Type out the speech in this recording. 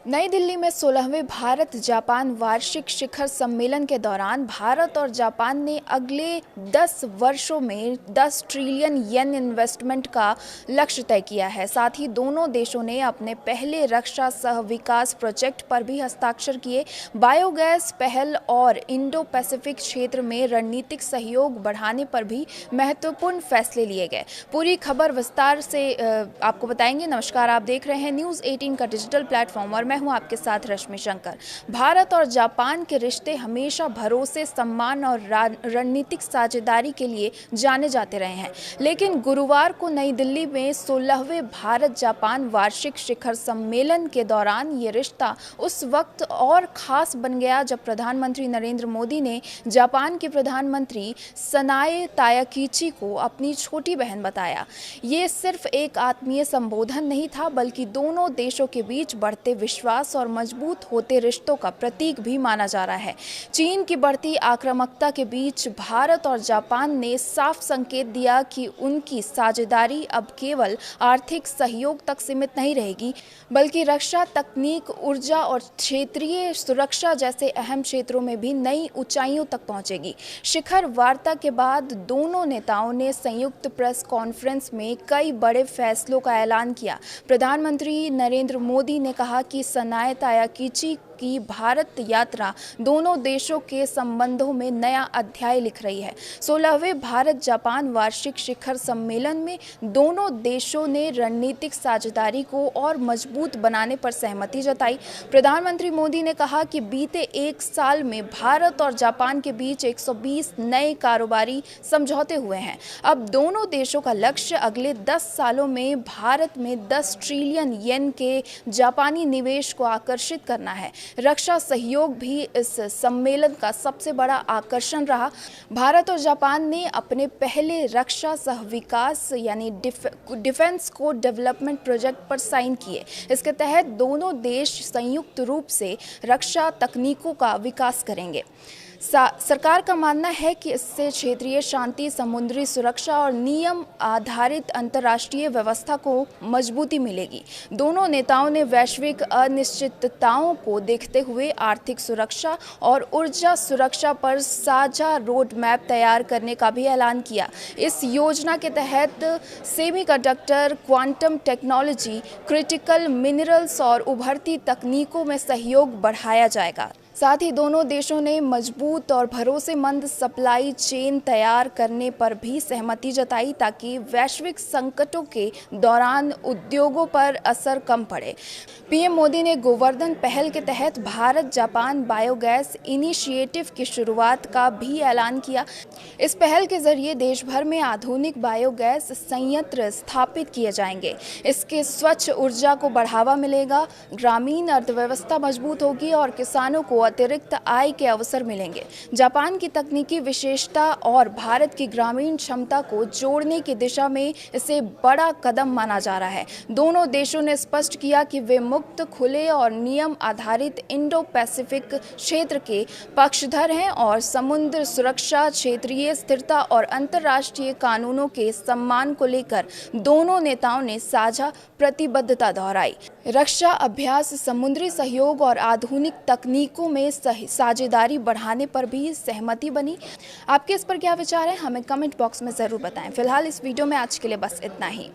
नई दिल्ली में 16वें भारत जापान वार्षिक शिखर सम्मेलन के दौरान भारत और जापान ने अगले 10 वर्षों में 10 ट्रिलियन येन इन्वेस्टमेंट का लक्ष्य तय किया है। साथ ही दोनों देशों ने अपने पहले रक्षा सह विकास प्रोजेक्ट पर भी हस्ताक्षर किए। बायोगैस पहल और इंडो पैसिफिक क्षेत्र में रणनीतिक सहयोग बढ़ाने पर भी महत्वपूर्ण फैसले लिए गए। पूरी खबर विस्तार से आपको बताएंगे। नमस्कार, आप देख रहे हैं न्यूज़ 18 का डिजिटल प्लेटफॉर्म और मैं हूं आपके साथ रश्मि शंकर। भारत और जापान के रिश्ते हमेशा भरोसे, सम्मान और रणनीतिक साझेदारी के लिए जाने जाते रहे हैं, लेकिन गुरुवार को नई दिल्ली में 16वें भारत जापान वार्षिक शिखर सम्मेलन के दौरान ये रिश्ता उस वक्त और खास बन गया जब प्रधानमंत्री नरेंद्र मोदी ने जापान के प्रधानमंत्री सनाए तायाकीची को अपनी छोटी बहन बताया। ये सिर्फ एक आत्मीय संबोधन नहीं था, बल्कि दोनों देशों के बीच बढ़ते विश्वास और मजबूत होते रिश्तों का प्रतीक भी माना जा रहा है। चीन की बढ़ती आक्रामकता के बीच भारत और जापान ने साफ संकेत दिया कि उनकी साझेदारी अब केवल आर्थिक सहयोग तक सीमित नहीं रहेगी, बल्कि रक्षा, तकनीक, ऊर्जा और क्षेत्रीय सुरक्षा जैसे अहम क्षेत्रों में भी नई ऊंचाइयों तक पहुंचेगी। शिखर वार्ता के बाद दोनों नेताओं ने संयुक्त प्रेस कॉन्फ्रेंस में कई बड़े फैसलों का ऐलान किया। प्रधानमंत्री नरेंद्र मोदी ने कहा कि सनाए तायाकीची की भारत यात्रा दोनों देशों के संबंधों में नया अध्याय लिख रही है। 16वें भारत जापान वार्षिक शिखर सम्मेलन में दोनों देशों ने रणनीतिक साझेदारी को और मजबूत बनाने पर सहमति जताई। प्रधानमंत्री मोदी ने कहा कि बीते एक साल में भारत और जापान के बीच 120 नए कारोबारी समझौते हुए हैं। अब दोनों देशों का लक्ष्य अगले 10 सालों में भारत में 10 ट्रिलियन येन के जापानी निवेश को आकर्षित करना है। रक्षा सहयोग भी इस सम्मेलन का सबसे बड़ा आकर्षण रहा। भारत और जापान ने अपने पहले रक्षा सह विकास यानी डिफेंस को डेवलपमेंट प्रोजेक्ट पर साइन किए। इसके तहत दोनों देश संयुक्त रूप से रक्षा तकनीकों का विकास करेंगे। सरकार का मानना है कि इससे क्षेत्रीय शांति, समुद्री सुरक्षा और नियम आधारित अंतर्राष्ट्रीय व्यवस्था को मजबूती मिलेगी। दोनों नेताओं ने वैश्विक अनिश्चितताओं को देखते हुए आर्थिक सुरक्षा और ऊर्जा सुरक्षा पर साझा रोड मैप तैयार करने का भी ऐलान किया। इस योजना के तहत semiconductor, quantum technology, critical minerals और उभरती तकनीकों में सहयोग बढ़ाया जाएगा। साथ ही दोनों देशों ने मजबूत और भरोसेमंद सप्लाई चेन तैयार करने पर भी सहमति जताई, ताकि वैश्विक संकटों के दौरान उद्योगों पर असर कम पड़े। पीएम मोदी ने गोवर्धन पहल के तहत भारत जापान बायोगैस इनिशिएटिव की शुरुआत का भी ऐलान किया। इस पहल के जरिए देश भर में आधुनिक बायोगैस संयंत्र स्थापित किए जाएंगे। इसके स्वच्छ ऊर्जा को बढ़ावा मिलेगा, ग्रामीण अर्थव्यवस्था मजबूत होगी और किसानों को अतिरिक्त आय के अवसर मिलेंगे। जापान की तकनीकी विशेषता और भारत की ग्रामीण क्षमता को जोड़ने की दिशा में इसे बड़ा कदम माना जा रहा है। दोनों देशों ने स्पष्ट किया कि वे मुक्त, खुले और नियम आधारित इंडो पैसिफिक क्षेत्र के पक्षधर हैं और समुद्र सुरक्षा, क्षेत्रीय स्थिरता और अंतर्राष्ट्रीय कानूनों के सम्मान को लेकर दोनों नेताओं ने साझा प्रतिबद्धता दोहराई। रक्षा अभ्यास, समुद्री सहयोग और आधुनिक तकनीकों में साझेदारी बढ़ाने पर भी सहमति बनी। आपके इस पर क्या विचार है, हमें कमेंट बॉक्स में ज़रूर बताएं। फिलहाल इस वीडियो में आज के लिए बस इतना ही।